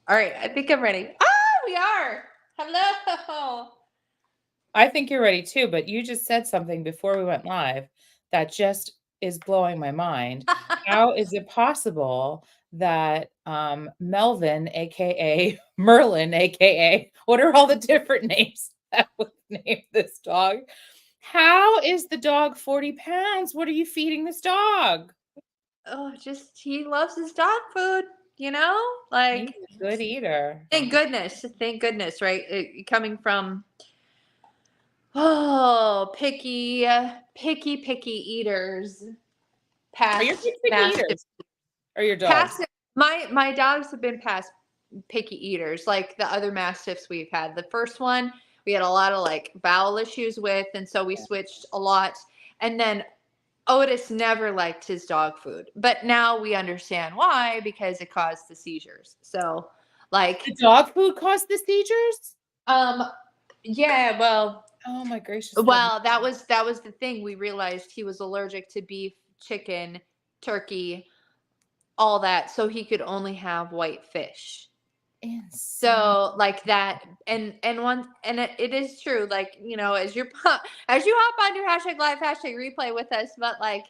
All right, I think I'm ready. We are. Hello. I think you're ready too, but you just said something before we went live that just is blowing my mind. How is it possible that Melvin, aka Merlin, aka what are all the different names that would name this dog? How is the dog 40 pounds? What are you feeding this dog? Oh, just he loves his dog food, He's like a good eater. thank goodness, right? Coming from picky eaters, Are your past kids picky mastiff, eaters? Or your dogs? past my dogs have been past picky eaters, like the other mastiffs we've had. The first one we had a lot of like bowel issues with, and so we switched a lot. And then Otis never liked his dog food, but now we understand why, because it caused the seizures. So, The like, dog food caused the seizures? um, yeah, Oh my gracious goodness. that was the thing. We realized he was allergic to beef, chicken, turkey, all that, so he could only have white fish. Insane. So like that, and it is true. Like, as as you hop on your hashtag live hashtag replay with us, but like,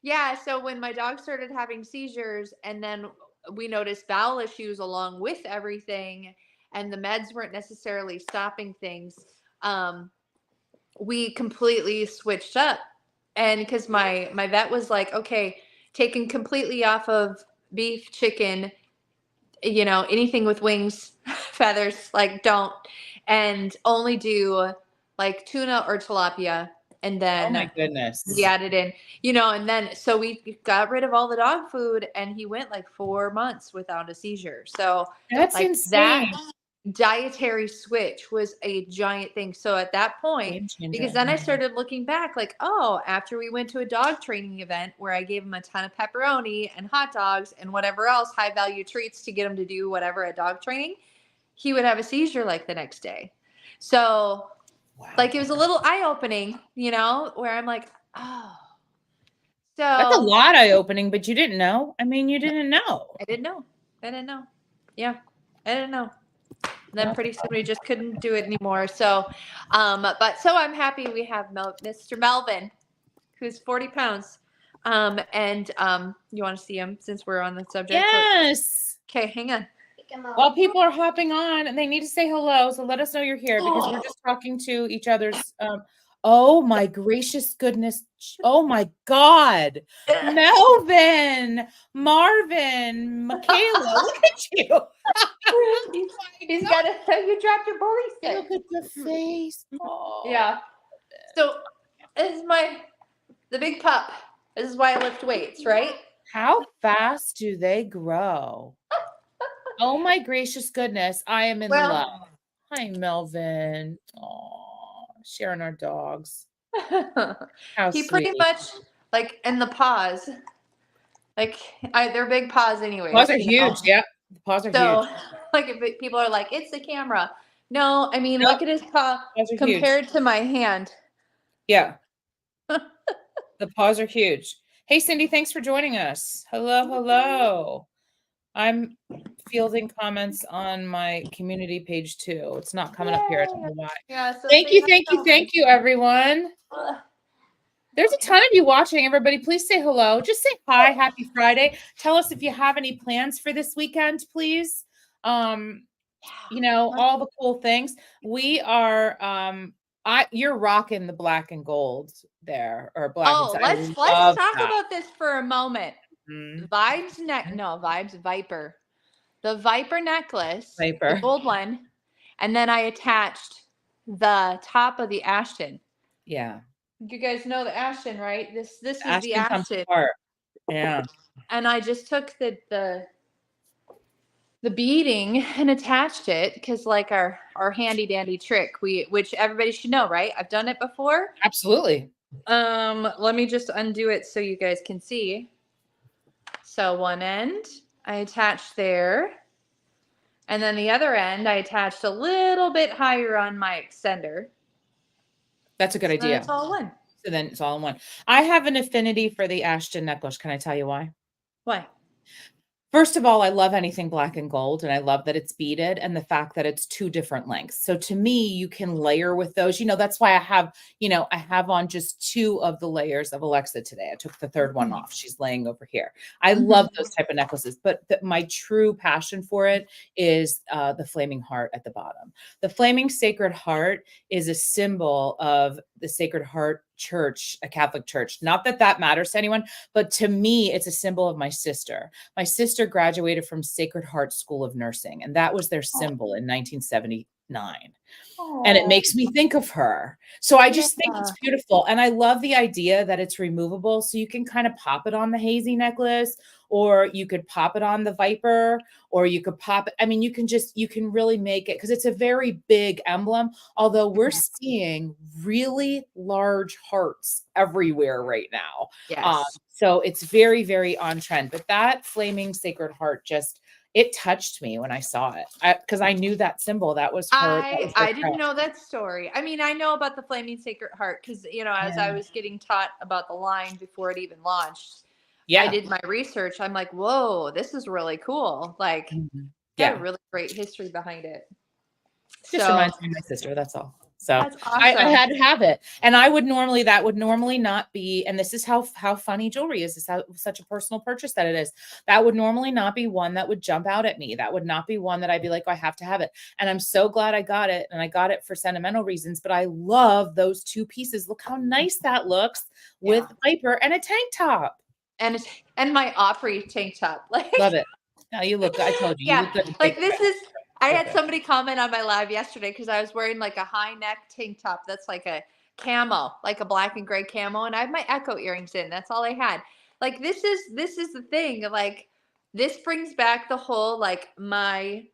yeah. So when my dog started having seizures, and then we noticed bowel issues along with everything, and the meds weren't necessarily stopping things, we completely switched up. And because my vet was like, okay, taken completely off of beef, chicken, anything with wings, feathers, like don't, and only do like tuna or tilapia. And Oh my then we goodness. added in, and then so we got rid of all the dog food, and he went like 4 months without a seizure. So That's like that insane. dietary switch was a giant thing. So at that point, Game because changer. then I started looking back, like, oh, after we went to a dog training event where I gave him a ton of pepperoni and hot dogs and whatever else high value treats to get him to do whatever at dog training, he would have a seizure like the next day. So, Wow. like, it was a little eye opening, where I'm like, oh, That's a so lot eye-opening, but you didn't know. I mean, you didn't know. I didn't know. I didn't know. Yeah, I didn't know. Then Well, pretty soon we just couldn't do it anymore. So, but so I'm happy we have Mr. Melvin, who's 40 pounds. And you want to see him since we're on the subject? yes. Okay, hang on. While people are hopping on and they need to say hello, so let us know you're here because we're just talking to each other's. Oh my gracious goodness! Oh my God, Melvin, Marvin, Michaela, look at you! He's got a. You dropped your bully stick. Look at the face. Oh, Yeah. So this is the big pup. This is why I lift weights, right? how fast do they grow? Oh my gracious goodness, I am in love. Well, Hi, Melvin. Oh, sharing our dogs. How he pretty sweet. much like in the paws. Like they're big paws, Paws anyways. are huge. Yep. The paws are huge. So, like, if people are like, "It's the camera," no, I mean, Nope. look at his paw Paws are huge. compared to my hand. Yeah. The paws are huge. Hey, Cindy, thanks for joining us. Hello, hello. I'm fielding comments on my community page too. It's not coming up here. I don't Yay! know why. Yeah. So Thank say you, hi, thank you, Melvin. thank you, everyone. There's a ton of you watching. Everybody, please say hello. Just say hi. Happy Friday. Tell us if you have any plans for this weekend, please. All the cool things. We are you're rocking the black and gold there, or black and Oh, I let's love talk that. about this for a moment. Mhm. Vibes Viper. The Viper necklace, the Viper. gold one, and then I attached the top of the Ashton. Yeah. You guys know the Ashton, right? This is the Ashton comes Ashton, apart. Yeah. and I just took the beading and attached it because, like, our handy dandy trick, which everybody should know, right? I've done it before. Absolutely. Let me just undo it so you guys can see. So one end I attached there, and then the other end I attached a little bit higher on my extender. That's a good So then idea. it's all one. So then it's all in one. I have an affinity for the Ashton necklace. Can I tell you why? Why? First of all, I love anything black and gold, and I love that it's beaded and the fact that it's 2 different lengths. So to me, you can layer with those. That's why I have on just 2 of the layers of Alexa today. I took the 3rd one off. She's laying over here. I love those type of necklaces, but my true passion for it is the flaming heart at the bottom. The flaming sacred heart is a symbol of the Sacred Heart Church, a Catholic church. Not that that matters to anyone, but to me, it's a symbol of my sister. My sister graduated from Sacred Heart School of Nursing, and that was their symbol in 1979. And it Oh, makes me think of her. So I yeah. just think it's beautiful. And I love the idea that it's removable. So you can kind of pop it on the hazy necklace, or you could pop it on the Viper, or you could pop it. I mean, you can really make it because it's a very big emblem. Although we're seeing really large hearts everywhere right now. Yes. So it's very, very on trend. But that flaming sacred heart it touched me when I saw it because I knew that symbol. That was her. That was her I didn't crest. know that story. I mean, I know about the Flaming Sacred Heart because, as I Yeah. was getting taught about the line before it even launched, I Yeah. did my research. I'm like, whoa, this is really cool. Like, Mhm. got a Yeah. really great history behind it. Just So reminds me of my sister, that's all. So that's I awesome. had to have it. And that would normally not be, and this is how funny jewelry is. This is how such a personal purchase that it is. That would normally not be one that would jump out at me. That would not be one that I'd be like, oh, I have to have it. And I'm so glad I got it. And I got it for sentimental reasons. But I love those 2 pieces. Look how nice that looks with Yeah. Viper and a tank top. And my Opry tank top. Like, Love it. Now you look good. I told you, you yeah, look good in like tank this top. is I So had good. somebody comment on my live yesterday because I was wearing like a high neck tank top that's like a camo, like a black and gray camo, and I have my Echo earrings in. That's all I had. Like this is the thing. Like this brings back the whole like my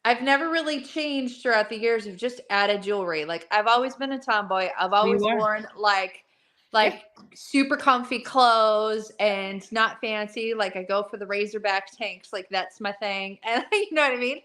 I've never really changed throughout the years of just added jewelry. Like I've always been a tomboy. I've You always are. worn Yeah. like super comfy clothes and not fancy. Like I go for the Razorback tanks. Like that's my thing. And you know what I mean?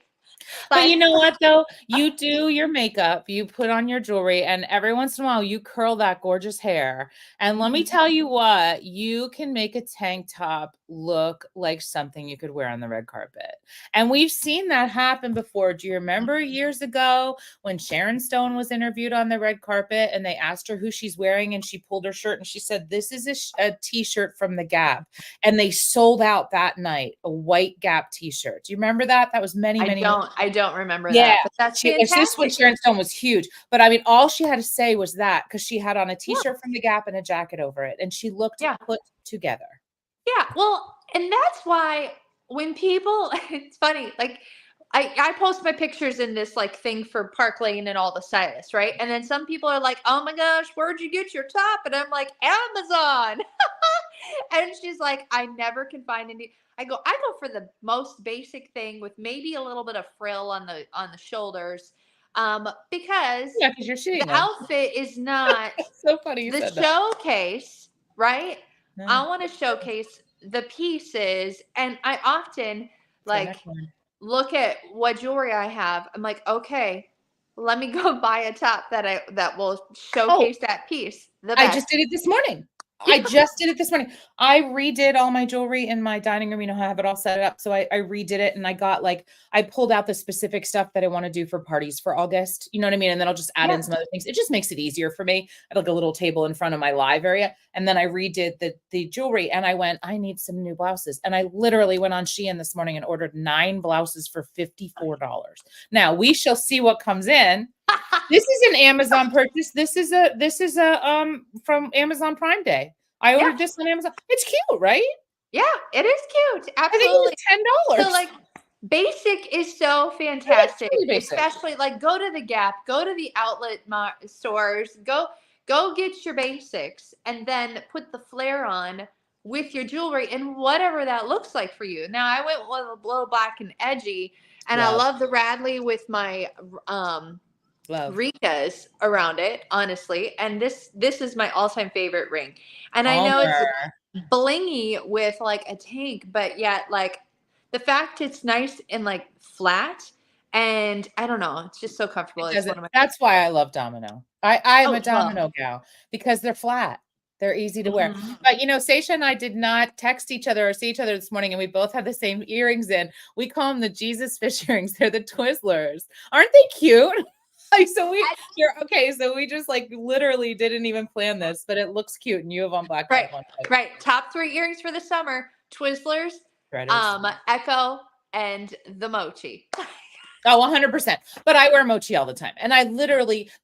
But Like you know what though? You do your makeup, you put on your jewelry, and every once in a while you curl that gorgeous hair. And let me mhm. tell you what, you can make a tank top look like something you could wear on the red carpet. And we've seen that happen before. Do you remember years ago when Sharon Stone was interviewed on the red carpet and they asked her who she's wearing and she pulled her shirt and she said, "This is a t-shirt from the Gap." And they sold out that night, a white Gap t-shirt. Do you remember that? That was many, many years. I don't remember Yeah, that, but that's this when fantastic. Sharon Stone was huge, but I mean, all she had to say was that because she had on a Yeah. t-shirt from the Gap and a jacket over it, and she looked Yeah. put together. Yeah, well, and that's why when people it's funny, like I post my pictures in this like thing for Park Lane and all the stylists, right? And then some people are like, "Oh my gosh, where'd you get your top?" And I'm like, "Amazon." And she's like, "I never can find any." I go for the most basic thing with maybe a little bit of frill on the shoulders. Because Yeah, because 'cause you're the shooting them. outfit is not It's so funny you the said that. showcase, right? No, I want to showcase the pieces, and I often it's the like neckline. look at what jewelry I have. I'm like, okay, let me go buy a top that will Oh, showcase that piece the I just best. did it this morning. Yeah, I just did it this morning. I redid all my jewelry in my dining room. How I have it all set up. So I redid it and I pulled out the specific stuff that I want to do for parties for August. You know what I mean? And then I'll just add yeah. in some other things. It just makes it easier for me. I had like a little table in front of my live area. And then I redid the jewelry and I went, I need some new blouses. And I literally went on Shein this morning and ordered 9 blouses for $54. Now we shall see what comes in. This is an Amazon purchase. This is a from Amazon Prime Day. I Yeah, ordered this on Amazon. It's cute, right? yeah, it is cute. I think it was Absolutely. So $10. like basic is so It's fantastic, really basic. especially like go to the Gap, go to the outlet stores, go get your basics and then put the flair on with your jewelry and whatever that looks like for you. Now I went with a little black and edgy and I Love, love the Radley with my love. Rikas around it, honestly. And this is my all-time favorite ring. And I know it's Palmer. blingy with like a tank, but yet like the fact it's nice and like flat and I don't know, it's just so comfortable. It It's one doesn't of my that's why I love Domino. I am oh a well, Domino gal because they're flat. They're easy to wear. Mhm. But, Seisha and I did not text each other or see each other this morning, and we both had the same earrings in. We call them the Jesus fish earrings. They're the Twizzlers. Aren't they cute? Like, so we just like literally didn't even plan this, but it looks cute, and you have on black, I Right, have on white. right. Top 3 earrings for the summer: Twizzlers, Threaders. Echo, and the Mochi. Oh, 100%. But I wear mochi all the time. And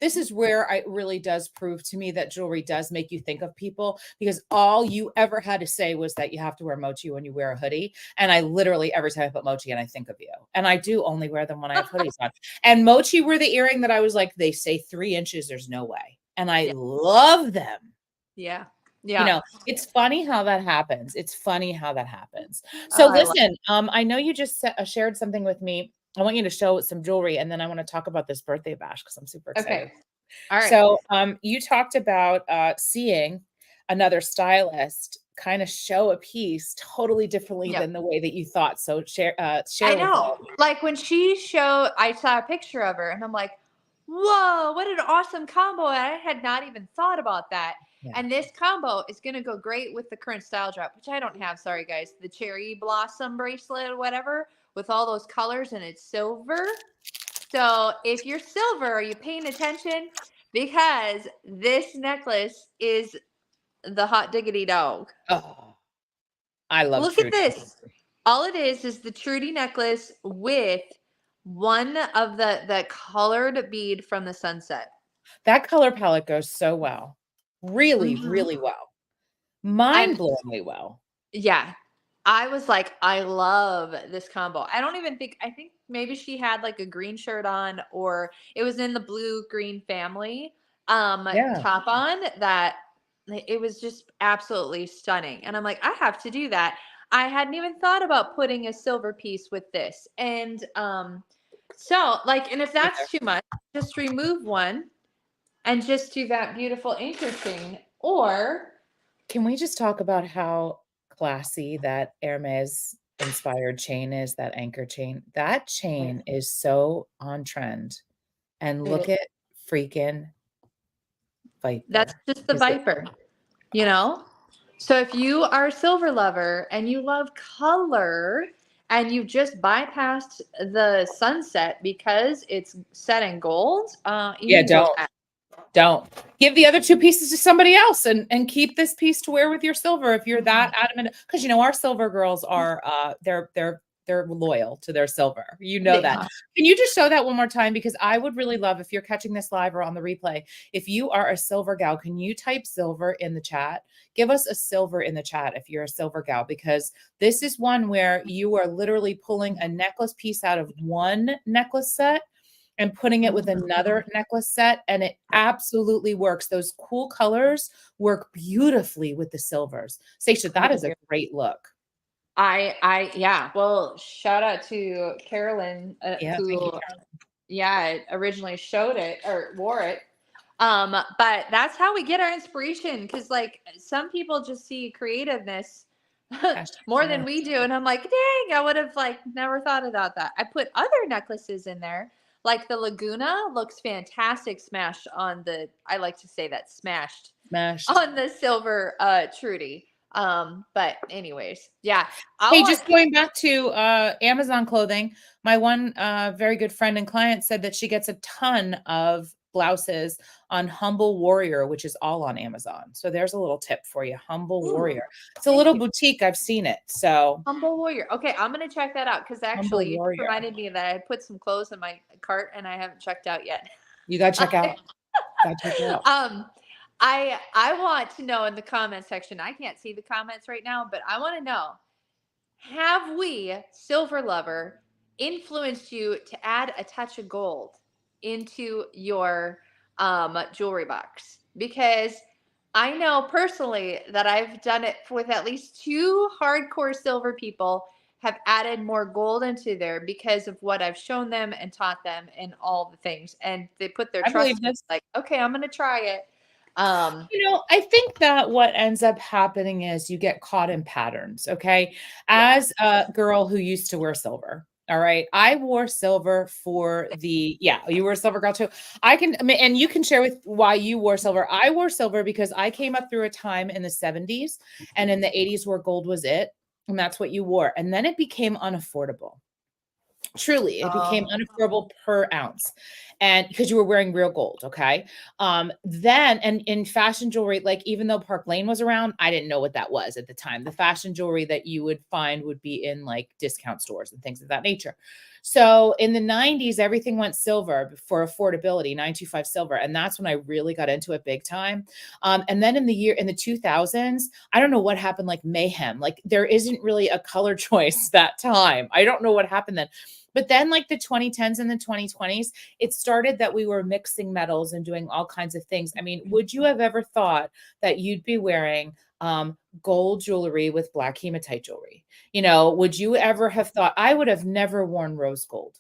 this is where it really does prove to me that jewelry does make you think of people, because all you ever had to say was that you have to wear mochi when you wear a hoodie. And I literally, every time I put mochi and I think of you. And I do only wear them when I have hoodies on. And mochi were the earring that I was like, they say 3 inches, there's no way. And I Yeah. love them. Yeah. Yeah. It's funny how that happens. It's funny how that happens. So listen, I know you just shared something with me. I want you to show some jewelry, and then I want to talk about this birthday bash because I'm super excited. Okay. All right. So, you talked about seeing another stylist kind of show a piece totally differently Yep. than the way that you thought. So share I with know. us. Like when I saw a picture of her and I'm like, whoa, what an awesome combo. And I had not even thought about that. Yeah. And this combo is going to go great with the current style drop, which I don't have. Sorry, guys. The cherry blossom bracelet or whatever with all those colors, and it's silver. So if you're silver, are you paying attention? Because this necklace is the hot diggity dog. Oh, I love Look Trudy. at this. All it is the Trudy necklace with one of the colored bead from the sunset. That color palette goes so well. Really, really well. Mind-blowingly well. Yeah. I was like, I love this combo. I think maybe she had like a green shirt on, or it was in the blue green family Yeah. top on, that it was just absolutely stunning. And I'm like, I have to do that. I hadn't even thought about putting a silver piece with this. And so like, and if that's too much, just remove one and just do that beautiful anchor thing. Or Can we just talk about how classy that Hermes inspired chain is, that anchor chain? That chain is so on trend. And look at freaking Viper. that's just the Viper, you know? So if you are a silver lover and you love color and you just bypassed the sunset because it's set in gold, you can go back. Don't give the other 2 pieces to somebody else and keep this piece to wear with your silver if you're that adamant, because our silver girls are they're loyal to their silver. That. Can you just show that one more time? Because I would really love, if you're catching this live or on the replay, if you are a silver gal, can you type silver in the chat? Give us a silver in the chat if you're a silver gal, because this is one where you are literally pulling a necklace piece out of one necklace set and putting it with another necklace set, and it absolutely works. Those cool colors work beautifully with the silvers. Seisha, that is a great look. Yeah. Well, shout out to Carolyn, who, originally showed it or wore it. But that's how we get our inspiration. Because like some people just see creativeness more than we do, and I'm like, dang, I would have like never thought about that. I put other necklaces in there. Like the Laguna looks fantastic smashed on the, I like to say that smashed on the silver Trudy. But anyways, yeah. Just going back to Amazon clothing, my one very good friend and client said that she gets a ton of blouses on Humble Warrior, which is all on Amazon. So there's a little tip for you. Humble Warrior. It's a little boutique. I've seen it. So Humble Warrior. Okay, I'm gonna check that out, because actually you reminded me that I put some clothes in my cart and I haven't checked out yet. You gotta check out. I want to know in the comment section. I can't see the comments right now, but I want to know, have we, Silver Lover, influenced you to add a touch of gold into your jewelry box? Because I know personally that I've done it with at least 2 hardcore silver people, have added more gold into there because of what I've shown them and taught them and all the things. And they put their trust in it, like, okay, I'm going to try it. I think that what ends up happening is you get caught in patterns. Okay. As a girl who used to wear silver, All right. I wore silver for yeah, you wore a silver girl too. I mean, and you can share with why you wore silver. I wore silver because I came up through a time in the 70s and in the 80s where gold was it. And that's what you wore. And then it became unaffordable. Truly, it became Oh, unaffordable per ounce. And because you were wearing real gold, okay? Then and in fashion jewelry, like even though Park Lane was around, I didn't know what that was at the time. The fashion jewelry that you would find would be in like discount stores and things of that nature. So in the 90s, everything went silver for affordability, 925 silver. And that's when I really got into it big time. And then in the 2000s, I don't know what happened, like mayhem. Like there isn't really a color choice that time. I don't know what happened then. But then, like the 2010s and the 2020s, it started that we were mixing metals and doing all kinds of things. I mean, would you have ever thought that you'd be wearing gold jewelry with black hematite jewelry? You know, would you ever have thought? I would have never worn rose gold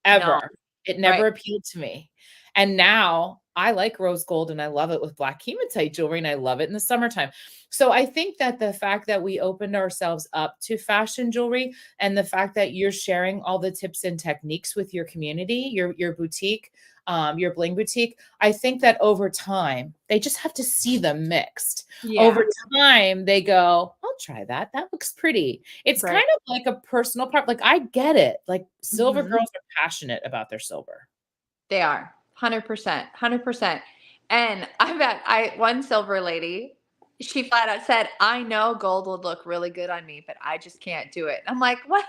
no. ever. It Right. never appealed to me. And now I like rose gold and I love it with black hematite jewelry and I love it in the summertime. So I think that the fact that we opened ourselves up to fashion jewelry and the fact that you're sharing all the tips and techniques with your community, your boutique, your bling boutique, I think that over time they just have to see them mixed. Yeah. Over time, they go, I'll try that. That looks pretty. It's Right. kind of like a personal part. Like I get it. Like silver Mhm. girls are passionate about their silver. They are 100%, 100%. And I bet one silver lady, she flat out said, "I know gold would look really good on me, but I just can't do it." I'm like, "What?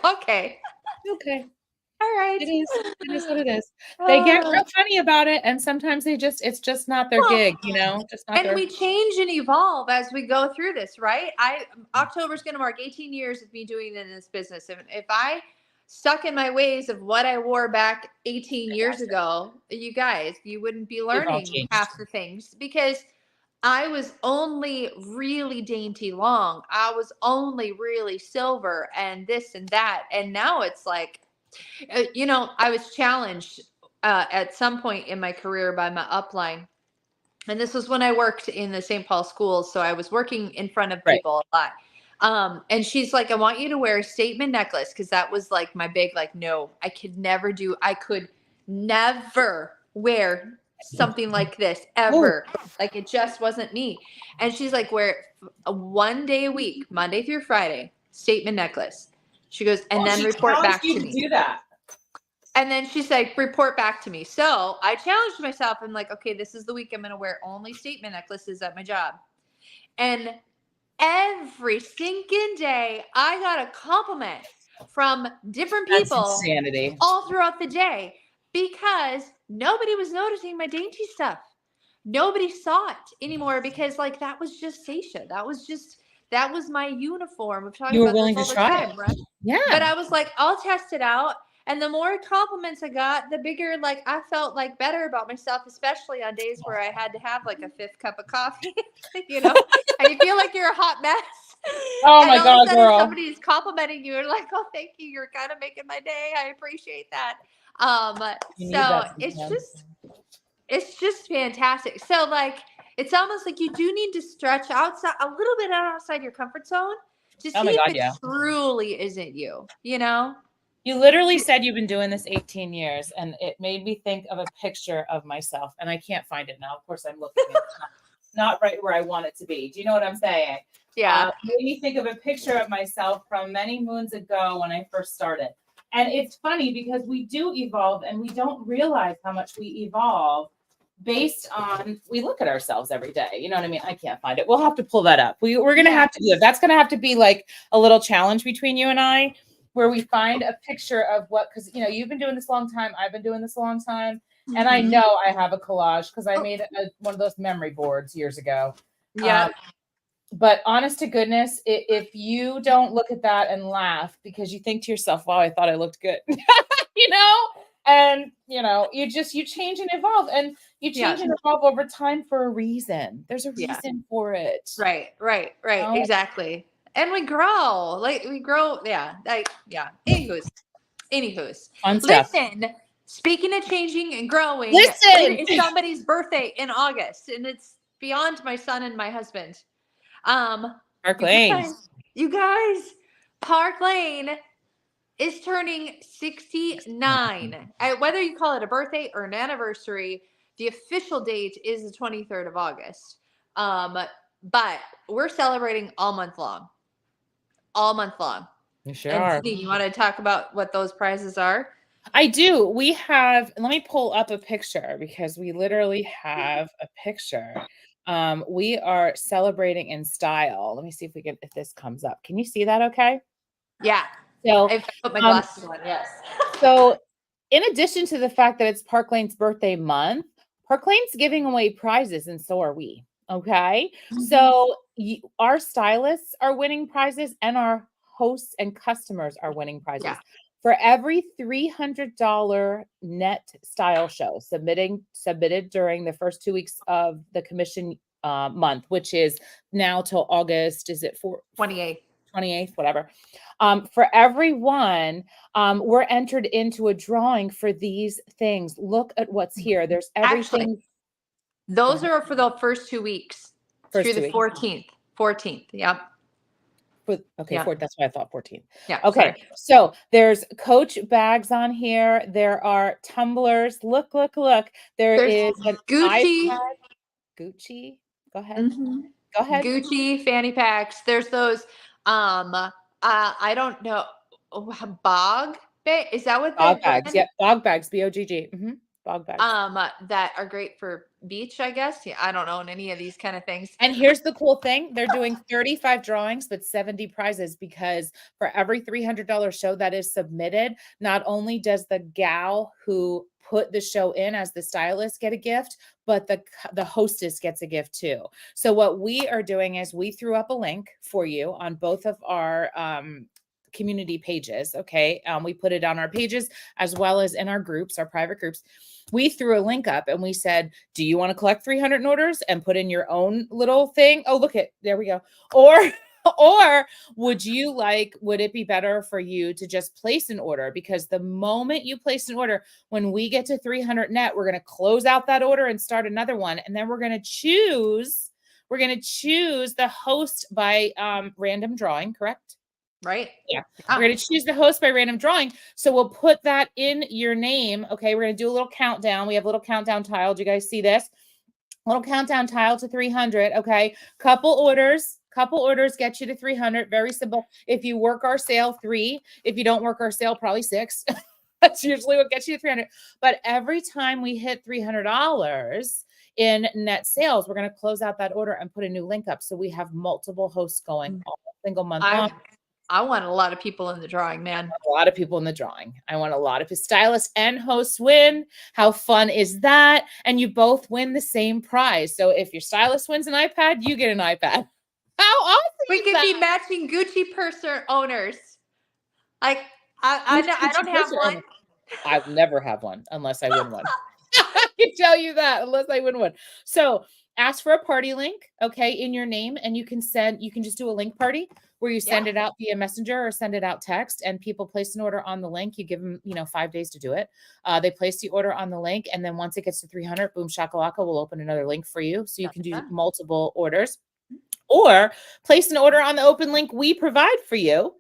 Okay. Okay. All right." It is. It is what it is. They get Uh, real funny about it, and sometimes it's just not their well, gig, you know? Just not and their we change and evolve as we go through this, right? October's going to mark 18 years of me doing this business. If I stuck in my ways of what I wore back 18 years ago, you guys, you wouldn't be we've all learning changed. half the things because I was only really dainty long. I was only really silver and this and that. And now it's like, I was challenged at some point in my career by my upline, and this was when I worked in the St. Paul schools. So I was working in front of Right. people a lot. And she's like, I want you to wear a statement necklace. Cause that was like my big, like, no, I could never wear something like this Oh, ever. Like it just wasn't me. And she's like, wear it one day a week, Monday through Friday, statement necklace. She goes, and then she report challenged back you to to me. do that. And then she's like, report back to me. So I challenged myself. I'm like, okay, this is the week I'm going to wear only statement necklaces at my job. And every stinking day, I got a compliment from different That's people insanity. all throughout the day because nobody was noticing my dainty stuff. Nobody saw it anymore because, like, that was just Seisha. That was my uniform. We've talked You were about this willing to all the try it. time, right? But Yeah. I was like, I'll test it out. And the more compliments I got, the bigger, like, I felt like better about myself, especially on days where I had to have like a fifth cup of coffee, and you feel like you're a hot mess. Oh And my all of a God, sudden girl. somebody's complimenting you and like, oh, thank you. You're kind of making my day. I appreciate that. You need So that sometimes. it's just fantastic. So like it's almost like you do need to stretch outside a little bit outside your comfort zone to Oh see my if God, it yeah. truly isn't you, you know? You literally said you've been doing this 18 years, and it made me think of a picture of myself, and I can't find it now. Of course, I'm looking. It's not right where I want it to be. Do you know what I'm saying? Yeah. Made me think of a picture of myself from many moons ago when I first started. And it's funny because we do evolve, and we don't realize how much we evolve based on we look at ourselves every day. You know what I mean? I can't find it. We'll have to pull that up. We're gonna Yeah. have to do it. That's gonna have to be like a little challenge between you and I where we find a picture of what, because you've been doing this a long time, I've been doing this a long time, and I Mhm. know I have a collage because I Oh, made one of those memory boards years ago. yeah. But honest to goodness, if you don't look at that and laugh because you think to yourself, "Wow, I thought I looked good," you know, and you change and evolve, and you Yeah. change and evolve over time for a reason. There's a Yeah. reason for it. Right. You know? Exactly. And we grow. Like we grow. Yeah. Yeah. Anywho's. Fun stuff. Listen, speaking of changing and growing, Listen, it is somebody's birthday in August, and it's beyond my son and my husband. Um, Park you Lane. guys, you guys, Park Lane is turning 69. Whether you call it a birthday or an anniversary, the official date is the 23rd of August. But we're celebrating all month long. All month long. You sure And are. Steve, you want to talk about what those prizes are? I do. We have, let me pull up a picture because we literally have a picture. We are celebrating in style. Let me see if this comes up. Can you see that okay? Yeah. So, If I put my glasses on, yes. so in addition to the fact that it's Park Lane's birthday month, Park Lane's giving away prizes and so are we. Okay. So our stylists are winning prizes and our hosts and customers are winning prizes. Yeah. For every $300 net style show submitted during the first 2 weeks of the commission month, which is now till August, is it 28th, whatever. For everyone, we're entered into a drawing for these things. Look at what's here. There's everything. Actually, those are for the first 2 weeks through the 14th. 14th. Yep. Okay, yeah. that's why I thought 14th. Yeah. Okay, sorry. So there's Coach bags on here. There are tumblers. Look. There's an Gucci. iPad. Gucci. Go ahead. Mm-hmm. Go ahead. Gucci fanny packs. There's those. I don't know. Bog. Is that what Bog bags? Yep. Bog bags. BOGG. Mm-hmm. Bog bags. That are great for beach, I guess. Yeah, I don't own any of these kind of things. And here's the cool thing. They're doing 35 drawings, but 70 prizes because for every $300 show that is submitted, not only does the gal who put the show in as the stylist get a gift, but the hostess gets a gift too. So what we are doing is we threw up a link for you on both of our community pages. Okay. We put it on our pages as well as in our groups, our private groups. We threw a link up and we said, do you want to collect 300 orders and put in your own little thing? Oh, there we go. Or would it be better for you to just place an order? Because the moment you place an order, when we get to 300 net, we're going to close out that order and start another one. And then we're going to choose the host by random drawing, correct? Right. Yeah. We're going to choose the host by random drawing. So we'll put that in your name. Okay. We're going to do a little countdown. We have a little countdown tile. Do you guys see this? Little countdown tile to 300. Okay. Couple orders get you to 300. Very simple. If you work our sale, 3. If you don't work our sale, probably 6. That's usually what gets you to 300. But every time we hit $300 in net sales, we're going to close out that order and put a new link up. So we have multiple hosts going all single month long. I want a lot of people in the drawing, man. A lot of people in the drawing. I want a lot of his stylists and hosts win. How fun is that? And you both win the same prize. So if your stylist wins an iPad, you get an iPad. How awesome! We could be matching Gucci purse owners. Like I don't have one. I'll never have one unless I win one. I can tell you that unless I win one. So ask for a party link, okay, in your name, and you can just do a link party where you send it out via messenger or send it out text, and people place an order on the link. You give them, 5 days to do it. They place the order on the link, and then once it gets to 300, boom shakalaka, we'll open another link for you. So you can do multiple orders or place an order on the open link we provide for you,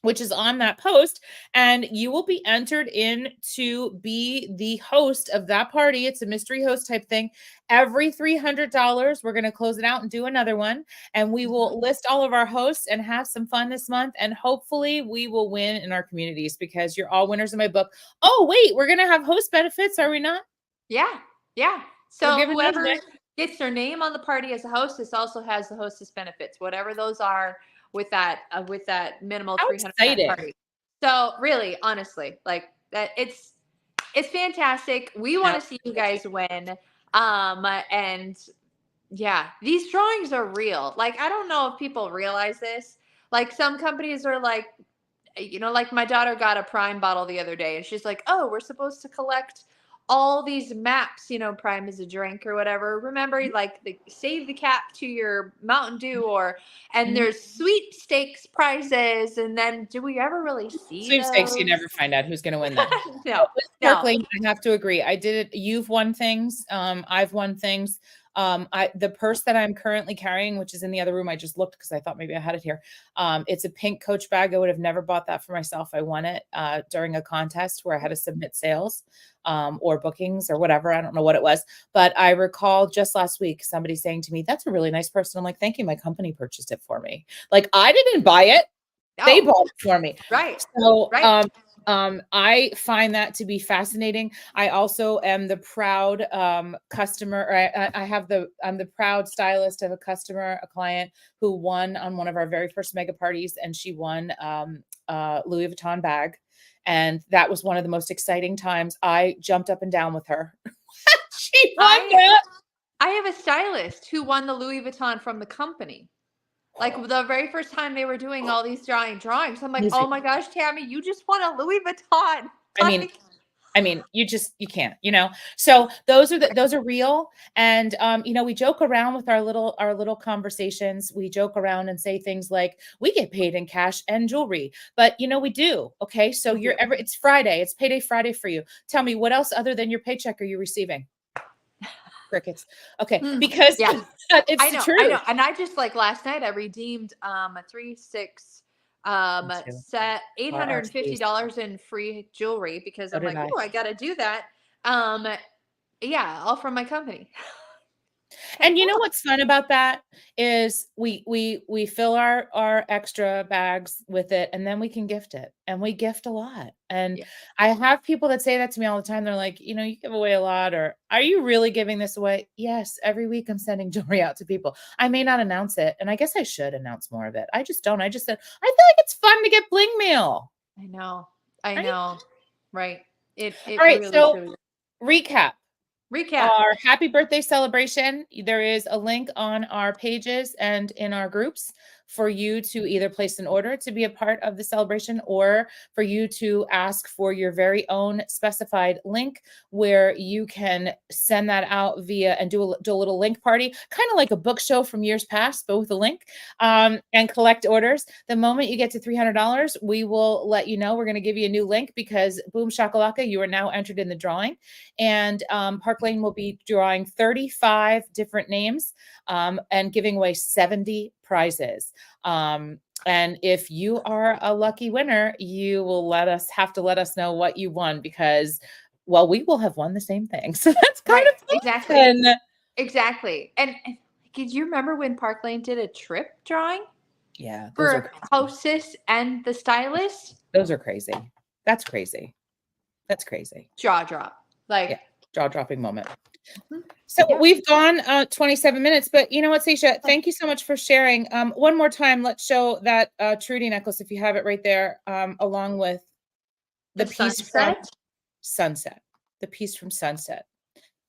which is on that post, and you will be entered in to be the host of that party. It's a mystery host type thing. Every $300, we're going to close it out and do another one, and we will list all of our hosts and have some fun this month, and hopefully we will win in our communities because you're all winners in my book. Oh, wait, we're going to have host benefits, are we not? Yeah. So whoever gets their name on the party as a hostess also has the hostess benefits, whatever those are. With that minimal 300 party. So really, honestly, like that, it's fantastic. We want to see you guys win. And yeah, these drawings are real. Like, I don't know if people realize this. Like, some companies are like, like my daughter got a Prime bottle the other day, and she's like, "Oh, we're supposed to collect all these maps, Prime is a drink or whatever. Remember, like save the cap to your Mountain Dew and there's sweepstakes prizes. And then do we ever really see sweepstakes? You never find out who's going to win that. No. I have to agree. I did it. You've won things. I've won things. The purse that I'm currently carrying, which is in the other room, I just looked because I thought maybe I had it here. It's a pink Coach bag. I would have never bought that for myself. I won it during a contest where I had to submit sales or bookings or whatever. I don't know what it was, but I recall just last week somebody saying to me, "That's a really nice purse." And I'm like, "Thank you. My company purchased it for me. Like I didn't buy it. They bought it for me." Right. So, Right. I find that to be fascinating. I also am the proud customer, or I'm the proud stylist of a customer, a client who won on one of our very first mega parties, and she won Louis Vuitton bag. And that was one of the most exciting times. I jumped up and down with her. She won that. I have a stylist who won the Louis Vuitton from the company. Like the very first time they were doing all these drawings, I'm like, oh my gosh, Tammy, you just won a Louis Vuitton. I mean, you can't, so those are real. And, we joke around with our little conversations. We joke around and say things like, we get paid in cash and jewelry, but we do. Okay. So it's Friday, it's payday Friday for you. Tell me, what else other than your paycheck are you receiving? Crickets. Okay. Because it's I know. And I just last night I redeemed a 3-6 set $850 in free jewelry because I'm like, oh, I gotta do that. All from my company. And you know what's fun about that is we fill our extra bags with it, and then we can gift it, and we gift a lot. And I have people that say that to me all the time. They're like, you give away a lot, or are you really giving this away? Yes, every week I'm sending jewelry out to people. I may not announce it, and I guess I should announce more of it. I just don't. I just said I feel like it's fun to get bling mail. I know. Right. All right. So recap. Our happy birthday celebration. There is a link on our pages and in our groups for you to either place an order to be a part of the celebration, or for you to ask for your very own specified link where you can send that out via and do a little link party, kind of like a book show from years past, but with a link, and collect orders. The moment you get to $300, we will let you know. We're going to give you a new link because boom shakalaka, you are now entered in the drawing. And Park Lane will be drawing 35 different names and giving away 70 prizes. And if you are a lucky winner, you will have to let us know what you won, because, well, we will have won the same thing. So that's kind of fun. Exactly. And did you remember when Park Lane did a trip drawing? Yeah. For hostess and the stylist? Those are crazy. That's crazy. That's crazy. Jaw drop. Jaw-dropping moment. So we've gone 27 minutes, but you know what, Sasha, thank you so much for sharing. One more time, let's show that Trudy necklace, if you have it right there, along with the piece from Sunset. The piece from Sunset.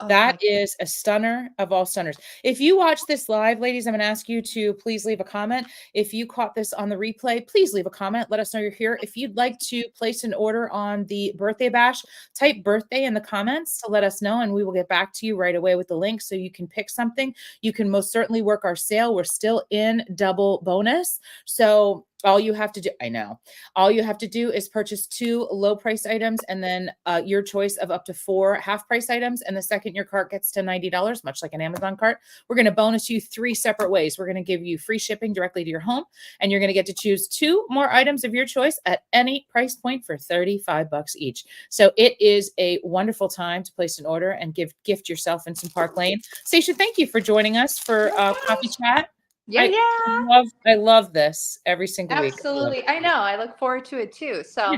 That is a stunner of all stunners. If you watch this live, ladies, I'm going to ask you to please leave a comment. If you caught this on the replay, please leave a comment. Let us know you're here. If you'd like to place an order on the birthday bash, type birthday in the comments to let us know, and we will get back to you right away with the link so you can pick something. You can most certainly work our sale. We're still in double bonus. So all you have to do is purchase 2 low price items, and then your choice of up to 4 half price items. And the second your cart gets to $90, much like an Amazon cart, we're going to bonus you 3 separate ways. We're going to give you free shipping directly to your home, and you're going to get to choose 2 more items of your choice at any price point for $35 each. So it is a wonderful time to place an order and gift yourself in some Park Lane. Sasha, thank you for joining us for Coffee Chat. I love this every single week. Absolutely. I know. I look forward to it too. So,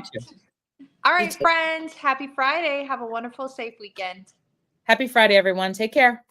all right, friends, happy Friday. Have a wonderful, safe weekend. Happy Friday, everyone. Take care.